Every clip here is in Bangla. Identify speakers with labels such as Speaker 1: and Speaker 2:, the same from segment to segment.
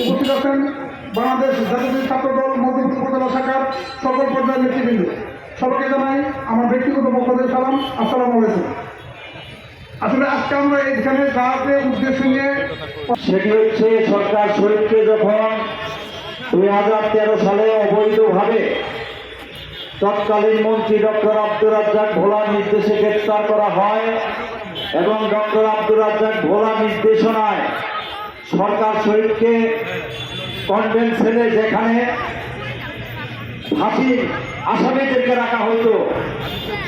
Speaker 1: উপস্থিত আছেন বাংলাদেশ জাতীয় ছাত্র দল মধুপুর উপজেলা শাখার সকল পর্যায়ের নেতৃবৃন্দ। সবাইকে জানাই আমার ব্যক্তিগত পক্ষ থেকে সালাম, আসসালামু আলাইকুম। আসলে আজকে আমরা এখানে যাওয়ার উদ্দেশ্য নিয়ে
Speaker 2: সেটি হচ্ছে সরকার শরীফকে যখন 2013 সালে অবৈধভাবে তৎকালীন মন্ত্রী ডক্টর আব্দুর রাজ্জাক ভোলার নির্দেশে গ্রেপ্তার করা হয় এবং ডক্টর আব্দুর রাজ্জাক ভোলার নির্দেশনায় সরকার শরীফকে কনভেন্ট সেলে যেখানে ফাঁসি আসামিদেরকে রাখা হতো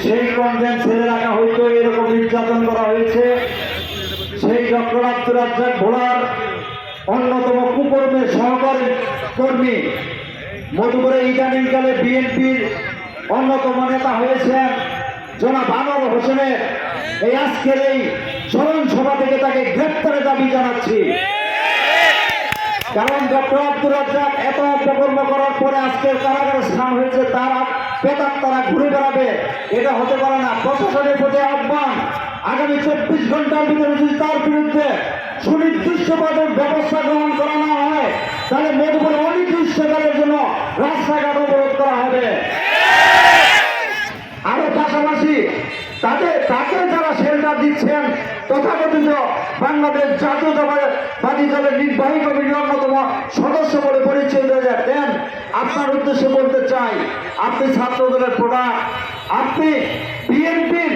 Speaker 2: সেই কনভেন্ট সেলে রাখা হতো, এরকম নির্যাতন করা হয়েছে। সেই ডক্টর আব্দুর রাজ্জাক ভোলার অন্যতম কুকর্মের সহকারী কর্মী মধুপুরে ইদানিংকালে বিএনপির অন্যতম নেতা হয়েছেন জনাব আনোয়ার হোসেনের এই আজকের এই স্মরণ সভা থেকে তাকে গ্রেপ্তারের দাবি জানাচ্ছি। কারণ ডক্টর আব্দুর রাজ্জাক এত অপকর্ম করার পরে আজকের কারাগারে স্থান হয়েছে, তারা বেতার তারা ঘুরে বেড়াবে, এটা হতে পারে না। প্রশাসনের প্রতি আহ্বান, আগামী 24 ঘন্টার ভিতরে যদি তার বিরুদ্ধে সুনির্দিষ্টভাবে ব্যবস্থা গ্রহণ করা না হয় তাহলে মধুপুরে অনির্দিষ্টকালের জন্য রাস্তাঘাট অবরোধ করা হবে। আরো পাশাপাশি তাকে যারা শেল্টার দিচ্ছেন তথাকথিত বাংলাদেশ জাতীয়তাবাদী দলের নির্বাহী কমিটির অন্যতম সদস্য বলে পরিচয় দেন, আপনার উদ্দেশ্যে বলতে চাই, আপনি ছাত্র দলের প্রধান, আপনি বিএনপির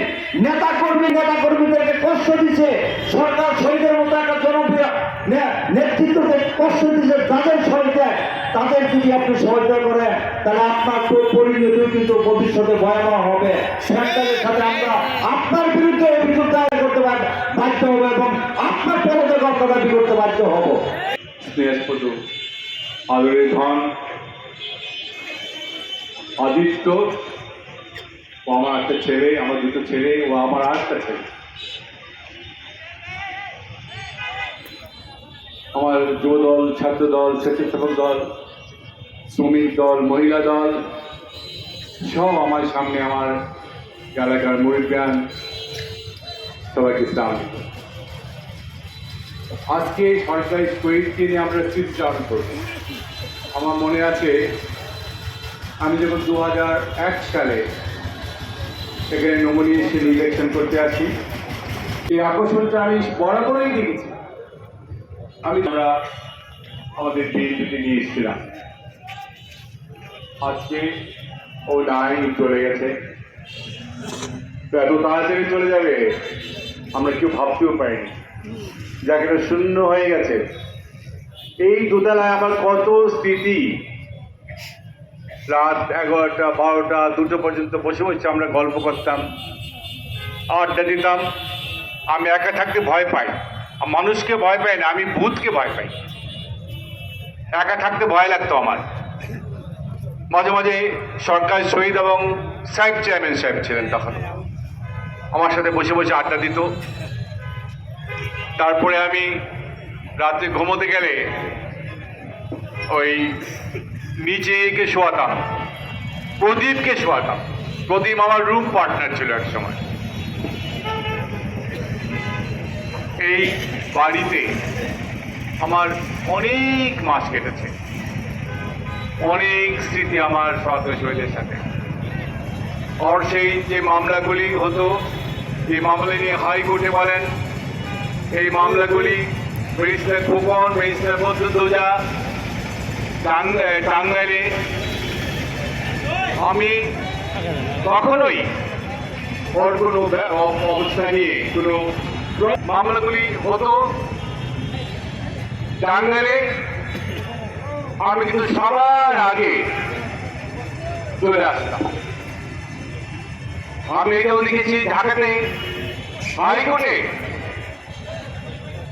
Speaker 2: নেতাকর্মীদেরকে কষ্ট দিচ্ছে, সরকার শহীদের মতো একটা জনপ্রিয় নেতৃত্বকে কষ্ট দিচ্ছে, তাদের সহায়তা তাদের যদি আপনি সহায়তা করেন তাহলে আপনার পরিণতি কিন্তু ভবিষ্যতে ভয়াবহ হবে। সরকারের সাথে আমরা আপনার বিরুদ্ধে অভিযোগ দায়ের করতে বাধ্য হবো এবং আপনার পদত্যাগ দাবি করতে বাধ্য হব।
Speaker 3: স্নেহস্পদ আদরের ধন আদিত্য, ও আমার একটা ছেলে, আমার দুটো ছেলে, ও আমার আরেকটা ছেলে। আমার যুব দল, ছাত্র দল, স্বেচ্ছাসেবক দল, শ্রমিক দল, মহিলা দল সব আমার সামনে, আমার এলাকার মুরব্বিয়ান, সবাইকে ইসলাম। আজকে সরকারি শহীদকে নিয়ে আমরা স্মৃতিচারণ করব। আমার মনে আছে আমি যখন 2001 সালে এখানে নমিনেশন ইলেকশন করতে আসি, এই আকর্ষণটা আমি বরাবরই দেখেছি। আমরা আমাদের বিএনপিতে নিয়ে এসেছিলাম। আজকে ও নাই, চলে গেছে। এত তাড়াতাড়ি চলে যাবে আমরা কেউ ভাবতেও পারিনি। জায়গাটা শূন্য হয়ে গেছে। এই দোতলায় আমার কত স্মৃতি, রাত 11টা 12টা 2টো পর্যন্ত বসে বসে আমরা গল্প করতাম, আড্ডা দিতাম। আমি একা থাকতে ভয় পাই, মানুষকে ভয় পাই না, আমি ভূতকে ভয় পাই। একা থাকতে ভয় লাগতো আমার। মাঝে মাঝে সরকার শহীদ এবং সাহেব চেয়ারম্যান সাহেব ছিলেন, তখন আমার সাথে বসে বসে আড্ডা দিত। তারপরে আমি রাত্রে ঘুমোতে গেলে ওই নিচেকে শোয়াতাম, প্রদীপকে শোয়াতাম। প্রদীপ আমার রুম পার্টনার ছিল এক সময়। এই বাড়িতে আমার অনেক মাস কেটেছে, অনেক স্মৃতি আমার সরকারি শহীদের সাথে। আর সেই যে মামলাগুলি হতো, এই মামলা নিয়ে হাইকোর্টে বলেন, এই মামলাগুলি ব্যারিস্টার খোকন, ব্যারিস্টার বদরুদ্দোজা টাঙ্গাইলে, আমি কখনোই ওর কোনো অবস্থা নিয়ে কোনো মামলাগুলি হতো টাঙ্গাইলে, আমি কিন্তু সবার আগে চলে আসতাম। আমি এটাও দেখেছি ঢাকাতে হাইকোর্টে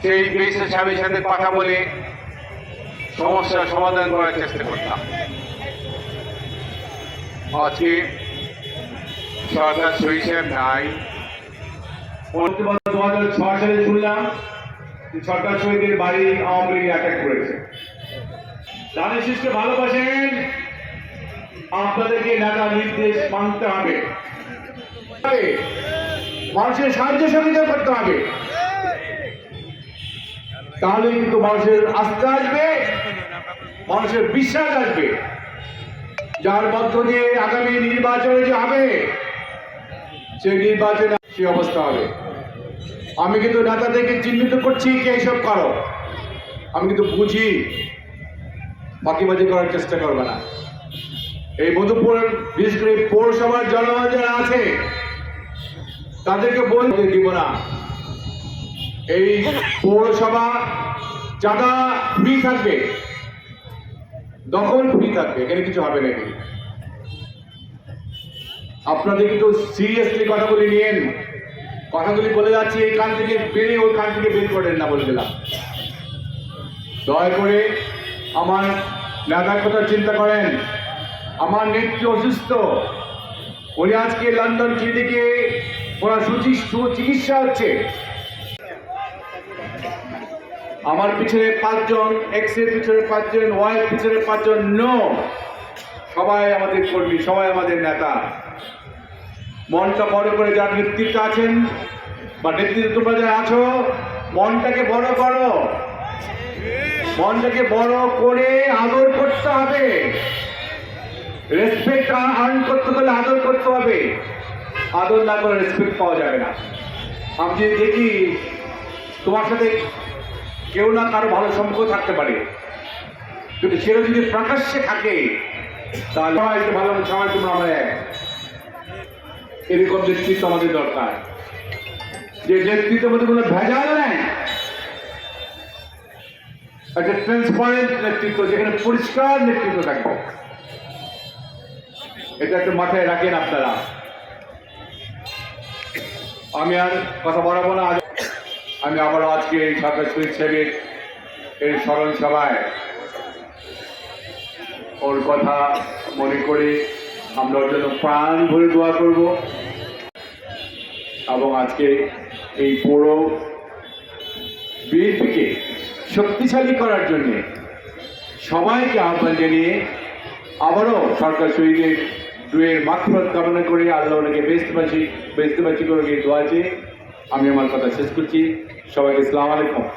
Speaker 3: সেই ব্যারিস্টার সাহেবের সাথে কথা বলে সমস্যার সমাধান করার চেষ্টা করতাম। আজকে সরকার শহীদ সাহেব নাই। 2006 সালে শুনলাম সরকার শহীদের বাড়ি আওয়ামী লীগ অ্যাটাক করেছে। দানের শীষকে ভালোবাসেন, আপনাদেরকে নেতার নির্দেশ মানতে হবে, মানুষের সাহায্য সহযোগিতা করতে হবে, তাহলে কিন্তু মানুষের আস্থা আসবে। মানুষের বিশ্বাস আসবে, যার মধ্য দিয়ে আগামী নির্বাচনে যে হবে সেই নির্বাচনে সে অবস্থা হবে। আমি কিন্তু নেতাদেরকে চিহ্নিত করছি কে এইসব করো, আমি কিন্তু বুঝি, বাকিবাজি করার চেষ্টা করবে না। এই মধুপুর বিশেষ করে পৌরসভার জনগণ যারা আছে তাদেরকে বলতে দিব না। এই পৌরসভা চাঁদা ফ্রি থাকবে, দখল ফ্রি থাকবে, এখানে কিছু হবে নাকি? আপনাদের কিন্তু সিরিয়াসলি কথাগুলি নিয়েন, কথাগুলি বলে যাচ্ছি, এই কান থেকে বেরিয়ে ওই কান থেকে বের করেন না বলে দিলাম। দয়া করে আমার নেতার কথা চিন্তা করেন। আমার নেত্রী অসুস্থ, উনি আজকে লন্ডন ক্লিনিকে ওনার সুচিকিৎসা হচ্ছে। আমার পিছনে 5 জন, এক্স এর পিছনে 5 জন, ওয়াই এর পিছনে 5 জন, নো, সবাই আমাদের কর্মী, সবাই আমাদের নেতা। মনটা বড় করে যার নেতৃত্বে আছেন বা নেতৃত্বে তোমরা যারা আছো, মনটাকে বড় করো, মনটাকে বড় করে আদর করতে হবে। রেসপেক্ট আর্ন করতে হলে আদর করতে হবে, আদর না করে রেসপেক্ট পাওয়া যাবে না। আমি যদি দেখি তোমার সাথে কেউ না কারো ভালো সম্পর্ক থাকতে পারে, কিন্তু সেটা যদি প্রকাশ্যে থাকে তাহলে ভালো সবাই তোমরা আমরা এক। এরকম নেতৃত্ব আমাদের দরকার, যে নেতৃত্বের মধ্যে কোনো ভেজাল নেই, একটা ট্রান্সপারেন্ট নেতৃত্ব, যেখানে পরিষ্কার নেতৃত্ব থাকবে। এটা একটু মাথায় রাখেন আপনারা। আমি আর কথা বাড়াবো না। আমি আবারও আজকে এই সরকার শহীদ সাহেবের এই স্মরণ সভায় ওর কথা মনে করে আমরা ওর জন্য প্রাণ ভরে দোয়া করব, এবং আজকে এই পুরো বিএনপিকে শক্তিশালী করার জন্য সবাইকে আহ্বান জানিয়ে আবারও সরকার শহীদের দুয়ের মাগফিরাত কামনা করে আল্লাহ ওনাকে বেহেশতবাসী করে দোয়া চেয়ে আমি আমার কথা শেষ করছি। সবাইকে আসসালামু আলাইকুম।